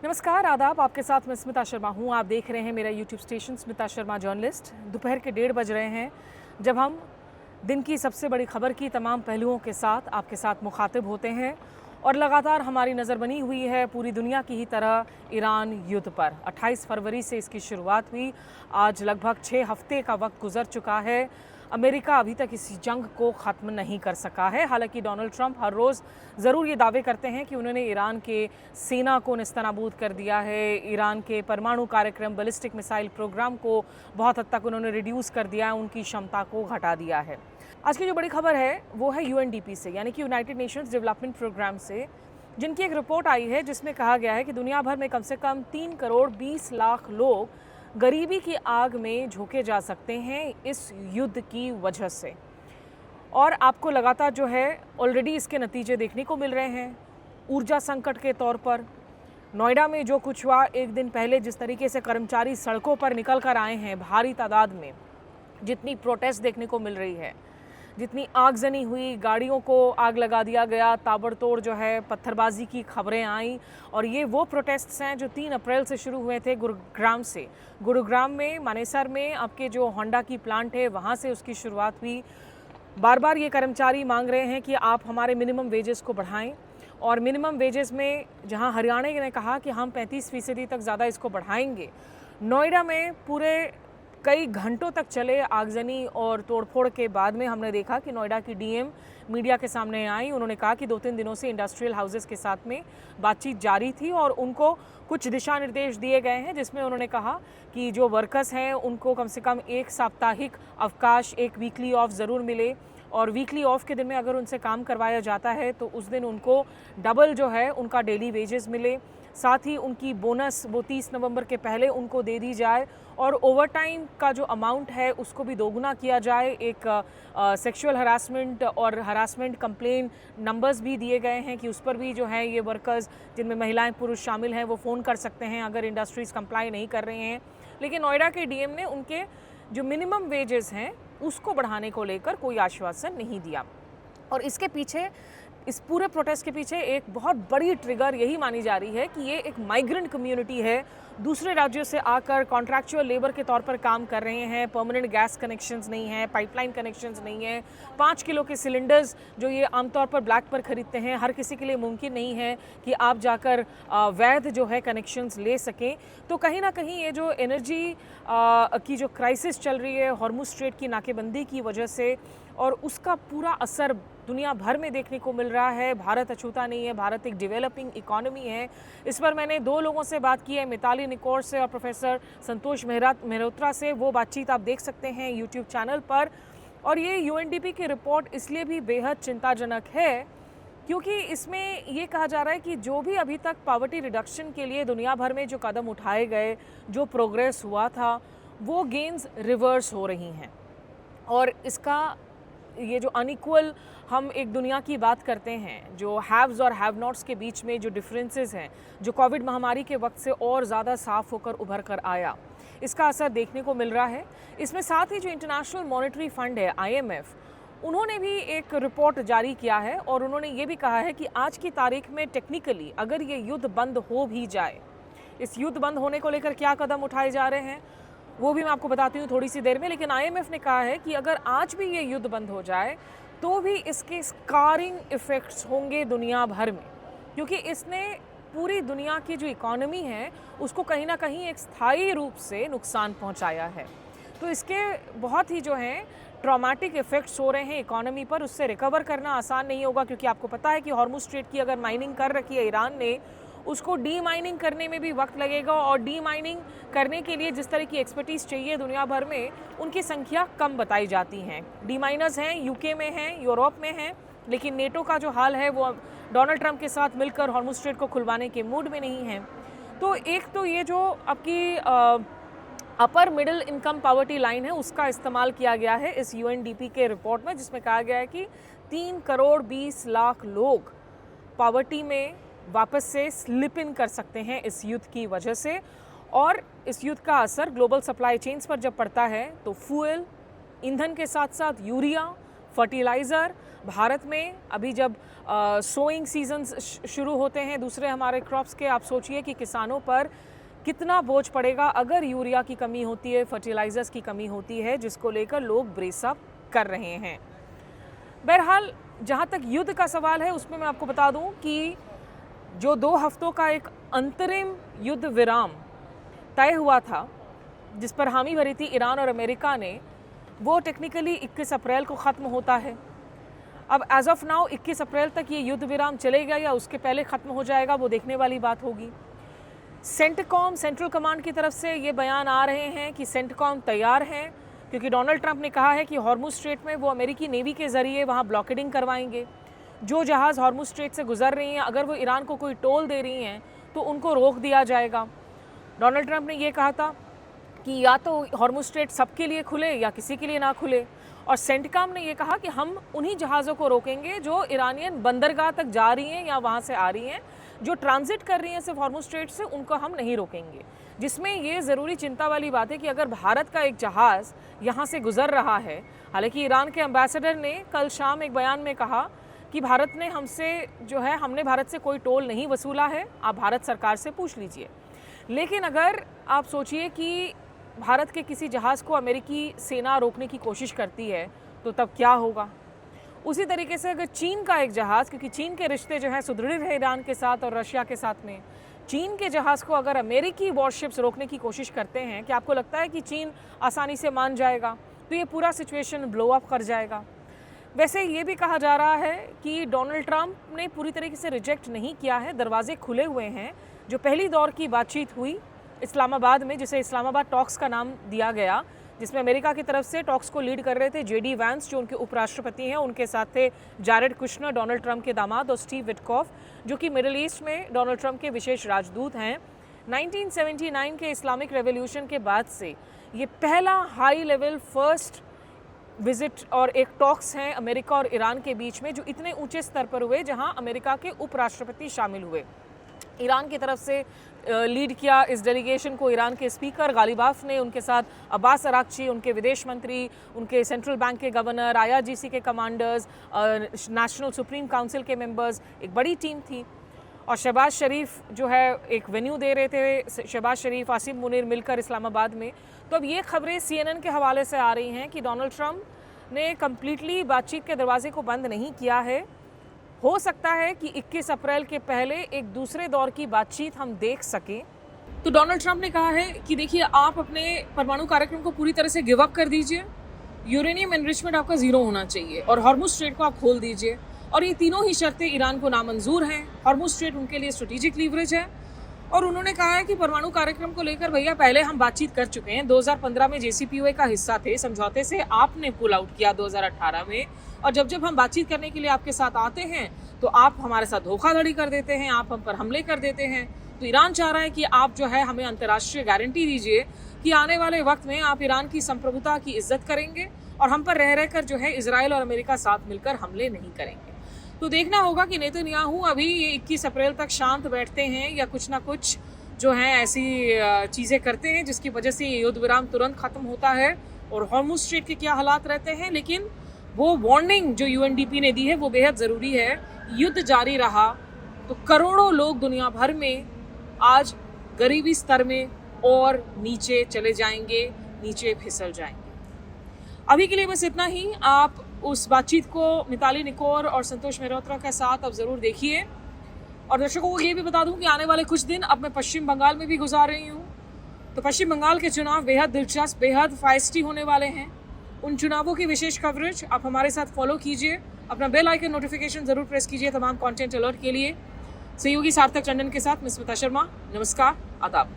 नमस्कार, आदाब। आपके साथ मैं स्मिता शर्मा हूँ। आप देख रहे हैं मेरा YouTube station Smita Sharma journalist. दोपहर के 1:30 बज रहे हैं जब हम दिन की सबसे बड़ी खबर की तमाम पहलुओं के साथ आपके साथ मुखातिब होते हैं और लगातार हमारी नज़र बनी हुई है पूरी दुनिया की ही तरह ईरान युद्ध पर। 28 फरवरी से इसकी शुरुआत हुई। आज लगभग 6 हफ्ते का वक्त गुजर चुका है। अमेरिका अभी तक इस जंग को ख़त्म नहीं कर सका है। हालांकि डोनाल्ड ट्रंप हर रोज़ ज़रूर ये दावे करते हैं कि उन्होंने ईरान के सेना को नेस्तनाबूद कर दिया है, ईरान के परमाणु कार्यक्रम बैलिस्टिक मिसाइल प्रोग्राम को बहुत हद तक उन्होंने रिड्यूस कर दिया है, उनकी क्षमता को घटा दिया है। आज की जो बड़ी खबर है वो है यूएनडीपी से, यानी कि यूनाइटेड नेशंस डेवलपमेंट प्रोग्राम से, जिनकी एक रिपोर्ट आई है जिसमें कहा गया है कि दुनिया भर में कम से कम 3 करोड़ 20 लाख लोग गरीबी की आग में झोंके जा सकते हैं इस युद्ध की वजह से। और आपको लगातार जो है ऑलरेडी इसके नतीजे देखने को मिल रहे हैं। ऊर्जा संकट के तौर पर नोएडा में जो कुछ हुआ, एक दिन पहले जिस तरीके से कर्मचारी सड़कों पर निकल कर आए हैं भारी तादाद में, जितनी प्रोटेस्ट देखने को मिल रही है, जितनी आगजनी हुई, गाड़ियों को आग लगा दिया गया, ताबड़तोड़ जो है पत्थरबाजी की खबरें आई। और ये वो प्रोटेस्ट्स हैं जो 3 अप्रैल से शुरू हुए थे गुरुग्राम से। गुरुग्राम में मानेसर में आपके जो होंडा की प्लांट है वहाँ से उसकी शुरुआत हुई। बार बार ये कर्मचारी मांग रहे हैं कि आप हमारे मिनिमम वेजेस को बढ़ाएं, और मिनिमम वेजेस में जहाँ हरियाणा ने कहा कि हम 35% तक ज़्यादा इसको बढ़ाएंगे, नोएडा में पूरे कई घंटों तक चले आगजनी और तोड़फोड़ के बाद में हमने देखा कि नोएडा की डीएम मीडिया के सामने आई। उन्होंने कहा कि 2-3 दिनों से इंडस्ट्रियल हाउसेस के साथ में बातचीत जारी थी और उनको कुछ दिशा निर्देश दिए गए हैं, जिसमें उन्होंने कहा कि जो वर्कर्स हैं उनको कम से कम 1 साप्ताहिक अवकाश, 1 वीकली ऑफ ज़रूर मिले, और वीकली ऑफ के दिन में अगर उनसे काम करवाया जाता है तो उस दिन उनको डबल जो है उनका डेली वेजेस मिले। साथ ही उनकी बोनस वो 30 नवंबर के पहले उनको दे दी जाए, और ओवरटाइम का जो अमाउंट है उसको भी दोगुना किया जाए। एक सेक्सुअल हरासमेंट और हरासमेंट कंप्लेन नंबर्स भी दिए गए हैं कि उस पर भी जो है ये वर्कर्स, जिनमें महिलाएं पुरुष शामिल हैं, वो फ़ोन कर सकते हैं अगर इंडस्ट्रीज़ कंप्लाई नहीं कर रहे हैं। लेकिन नोएडा के डीएम ने उनके जो मिनिमम वेजेस हैं उसको बढ़ाने को लेकर कोई आश्वासन नहीं दिया। और इसके पीछे, इस पूरे प्रोटेस्ट के पीछे एक बहुत बड़ी ट्रिगर यही मानी जा रही है कि ये एक माइग्रेंट कम्युनिटी है, दूसरे राज्यों से आकर कॉन्ट्रैक्चुअल लेबर के तौर पर काम कर रहे हैं। परमानेंट गैस कनेक्शंस नहीं है, पाइपलाइन कनेक्शंस नहीं है। 5 किलो के सिलेंडर्स जो ये आमतौर पर ब्लैक पर खरीदते हैं, हर किसी के लिए मुमकिन नहीं है कि आप जाकर वैध जो है कनेक्शंस ले सकें। तो कहीं ना कहीं ये जो एनर्जी की जो क्राइसिस चल रही है हॉर्मुज़ स्ट्रेट की नाकेबंदी की वजह से, और उसका पूरा असर दुनिया भर में देखने को मिल रहा है। भारत अछूता नहीं है, भारत एक डेवलपिंग इकोनॉमी है। इस पर मैंने 2 लोगों से बात की है, मिताली निकोर से और प्रोफेसर संतोष मेहरोत्रा से। वो बातचीत आप देख सकते हैं यूट्यूब चैनल पर। और ये यूएनडीपी की रिपोर्ट इसलिए भी बेहद चिंताजनक है क्योंकि इसमें ये कहा जा रहा है कि जो भी अभी तक पॉवर्टी रिडक्शन के लिए दुनिया भर में जो कदम उठाए गए, जो प्रोग्रेस हुआ था, वो गेन्स रिवर्स हो रही हैं। और इसका ये जो अनइक्वल हम एक दुनिया की बात करते हैं, जो हैव्स और हैव नॉट्स के बीच में जो डिफरेंसेस हैं, जो कोविड महामारी के वक्त से और ज़्यादा साफ होकर उभर कर आया, इसका असर देखने को मिल रहा है। इसमें साथ ही जो इंटरनेशनल मॉनेटरी फंड है IMF, उन्होंने भी एक रिपोर्ट जारी किया है और उन्होंने ये भी कहा है कि आज की तारीख में टेक्निकली अगर ये युद्ध बंद हो भी जाए, इस युद्ध बंद होने को लेकर क्या कदम उठाए जा रहे हैं वो भी मैं आपको बताती हूँ थोड़ी सी देर में। लेकिन IMF ने कहा है कि अगर आज भी ये युद्ध बंद हो जाए तो भी इसके स्कारिंग इफ़ेक्ट्स होंगे दुनिया भर में, क्योंकि इसने पूरी दुनिया की जो इकोनॉमी है उसको कहीं ना कहीं एक स्थायी रूप से नुकसान पहुंचाया है। तो इसके बहुत ही जो हैं ट्रॉमेटिक इफ़ेक्ट्स हो रहे हैं इकोनॉमी पर। उससे रिकवर करना आसान नहीं होगा, क्योंकि आपको पता है कि हॉर्मुज़ स्ट्रेट की अगर माइनिंग कर रखी है ईरान ने, उसको डी माइनिंग करने में भी वक्त लगेगा, और डी माइनिंग करने के लिए जिस तरह की एक्सपर्टीज़ चाहिए दुनिया भर में, उनकी संख्या कम बताई जाती हैं। डी माइनर्स हैं, यूके में हैं, यूरोप में हैं, लेकिन नेटो का जो हाल है वो डोनाल्ड ट्रंप के साथ मिलकर हॉर्मुज़ स्ट्रेट को खुलवाने के मूड में नहीं है। तो एक तो ये जो आपकी upper middle income poverty line है उसका इस्तेमाल किया गया है इस यूएनडीपी के रिपोर्ट में, जिसमें कहा गया है कि 3 करोड़ 20 लाख लोग पॉवर्टी में वापस से स्लिप इन कर सकते हैं इस युद्ध की वजह से। और इस युद्ध का असर ग्लोबल सप्लाई चेन्स पर जब पड़ता है तो फ्यूल, ईंधन के साथ साथ यूरिया, फर्टिलाइज़र भारत में अभी जब सोइंग सीजन्स शुरू होते हैं दूसरे हमारे क्रॉप्स के, आप सोचिए कि किसानों पर कितना बोझ पड़ेगा अगर यूरिया की कमी होती है, फर्टिलाइज़र्स की कमी होती है, जिसको लेकर लोग ब्रेसअप कर रहे हैं। बहरहाल जहाँ तक युद्ध का सवाल है उसमें मैं आपको बता दूं कि जो 2 हफ्तों का एक अंतरिम युद्ध विराम तय हुआ था जिस पर हामी भरी थी ईरान और अमेरिका ने, वो टेक्निकली 21 अप्रैल को ख़त्म होता है। अब एज ऑफ नाउ 21 अप्रैल तक ये युद्ध विराम चलेगा या उसके पहले ख़त्म हो जाएगा, वो देखने वाली बात होगी। सेंटकॉम, सेंट्रल कमांड की तरफ से ये बयान आ रहे हैं कि सेंटकॉम तैयार हैं, क्योंकि डोनाल्ड ट्रंप ने कहा है कि हॉर्मुज़ स्ट्रेट में वो अमेरिकी नेवी के ज़रिए वहाँ ब्लॉकेडिंग करवाएंगे। जो जहाज़ हॉर्मुज़ स्ट्रेट से गुजर रही हैं, अगर वो ईरान को कोई टोल दे रही हैं तो उनको रोक दिया जाएगा। डोनाल्ड ट्रंप ने ये कहा था कि या तो हॉर्मुज़ स्ट्रेट सबके लिए खुले या किसी के लिए ना खुले, और सेंटकॉम ने ये कहा कि हम उन्हीं जहाज़ों को रोकेंगे जो ईरानियन बंदरगाह तक जा रही हैं या वहाँ से आ रही हैं। जो ट्रांजिट कर रही हैं सिर्फ हॉर्मुज़ स्ट्रेट से, उनको हम नहीं रोकेंगे। जिसमें ये ज़रूरी चिंता वाली बात है कि अगर भारत का एक जहाज़ यहाँ से गुज़र रहा है, हालांकि ईरान के एम्बेसडर ने कल शाम एक बयान में कहा कि भारत ने हमने भारत से कोई टोल नहीं वसूला है, आप भारत सरकार से पूछ लीजिए। लेकिन अगर आप सोचिए कि भारत के किसी जहाज़ को अमेरिकी सेना रोकने की कोशिश करती है तो तब क्या होगा। उसी तरीके से अगर चीन का एक जहाज़, क्योंकि चीन के रिश्ते जो हैं सुदृढ़ है ईरान के साथ और रशिया के साथ में, चीन के जहाज़ को अगर अमेरिकी वॉरशिप्स रोकने की कोशिश करते हैं, क्या आपको लगता है कि चीन आसानी से मान जाएगा? तो ये पूरा सिचुएशन ब्लो अप कर जाएगा। वैसे ये भी कहा जा रहा है कि डोनाल्ड ट्रंप ने पूरी तरीके से रिजेक्ट नहीं किया है, दरवाजे खुले हुए हैं। जो पहली दौर की बातचीत हुई इस्लामाबाद में, जिसे इस्लामाबाद टॉक्स का नाम दिया गया, जिसमें अमेरिका की तरफ से टॉक्स को लीड कर रहे थे जेडी वैंस जो उनके उपराष्ट्रपति हैं, उनके साथ थे जैरेड कुशनर डोनाल्ड ट्रंप के दामाद, और स्टीव विटकॉफ जो कि मिडिल ईस्ट में डोनाल्ड ट्रंप के विशेष राजदूत हैं। 1979 के इस्लामिक रेवोल्यूशन के बाद से ये पहला हाई लेवल फर्स्ट विजिट और एक टॉक्स हैं अमेरिका और ईरान के बीच में, जो इतने ऊंचे स्तर पर हुए जहां अमेरिका के उपराष्ट्रपति शामिल हुए। ईरान की तरफ से लीड किया इस डेलीगेशन को ईरान के स्पीकर गालिबाफ ने, उनके साथ अब्बास अराक्ची, उनके विदेश मंत्री, उनके सेंट्रल बैंक के गवर्नर, IRGC के कमांडर्स, नेशनल सुप्रीम काउंसिल के मेंबर्स, एक बड़ी टीम थी। और शहबाज शरीफ जो है एक वेन्यू दे रहे थे, शहबाज शरीफ, आसिम मुनीर मिलकर इस्लामाबाद में। तो अब ये खबरें CNN के हवाले से आ रही हैं कि डोनाल्ड ट्रंप ने कम्प्लीटली बातचीत के दरवाजे को बंद नहीं किया है। हो सकता है कि 21 अप्रैल के पहले एक दूसरे दौर की बातचीत हम देख सकें। तो डोनाल्ड ट्रंप ने कहा है कि देखिए, आप अपने परमाणु कार्यक्रम को पूरी तरह से गिव अप कर दीजिए, यूरेनियम एनरिचमेंट आपका ज़ीरो होना चाहिए और हॉर्मुज़ स्ट्रेट को आप खोल दीजिए। और ये तीनों ही शर्तें ईरान को नामंजूर हैं। हॉर्मुज़ स्ट्रेट उनके लिए स्ट्रेटेजिक लीवरेज है। और उन्होंने कहा है कि परमाणु कार्यक्रम को लेकर भैया पहले हम बातचीत कर चुके हैं। 2015 में JCPOA का हिस्सा थे, समझौते से आपने पुल आउट किया 2018 में, और जब हम बातचीत करने के लिए आपके साथ आते हैं तो आप हमारे साथ धोखाधड़ी कर देते हैं, आप हम पर हमले कर देते हैं। तो ईरान चाह रहा है कि आप जो है हमें अंतर्राष्ट्रीय गारंटी दीजिए कि आने वाले वक्त में आप ईरान की संप्रभुता की इज्जत करेंगे और हम पर रह कर जो है इजराइल और अमेरिका साथ मिलकर हमले नहीं करेंगे। तो देखना होगा कि नेतन्याहू अभी ये 21 अप्रैल तक शांत बैठते हैं या कुछ ना कुछ जो है ऐसी चीज़ें करते हैं जिसकी वजह से ये युद्ध विराम तुरंत ख़त्म होता है और हॉर्मुज़ स्ट्रेट के क्या हालात रहते हैं। लेकिन वो वार्निंग जो UNDP ने दी है वो बेहद ज़रूरी है। युद्ध जारी रहा तो करोड़ों लोग दुनिया भर में आज गरीबी स्तर में और नीचे चले जाएंगे, नीचे फिसल जाएंगे। अभी के लिए बस इतना ही। आप उस बातचीत को मिताली निकोर और संतोष मेहरोत्रा के साथ अब ज़रूर देखिए। और दर्शकों को ये भी बता दूं कि आने वाले कुछ दिन अब मैं पश्चिम बंगाल में भी गुजार रही हूँ। तो पश्चिम बंगाल के चुनाव बेहद दिलचस्प, बेहद फाइस्टी होने वाले हैं। उन चुनावों की विशेष कवरेज आप हमारे साथ फॉलो कीजिए। अपना बेल आइकन नोटिफिकेशन ज़रूर प्रेस कीजिए तमाम कंटेंट अलर्ट के लिए। सहयोगी सार्थक टंडन के साथ मैं स्मिता शर्मा। नमस्कार, आदाब।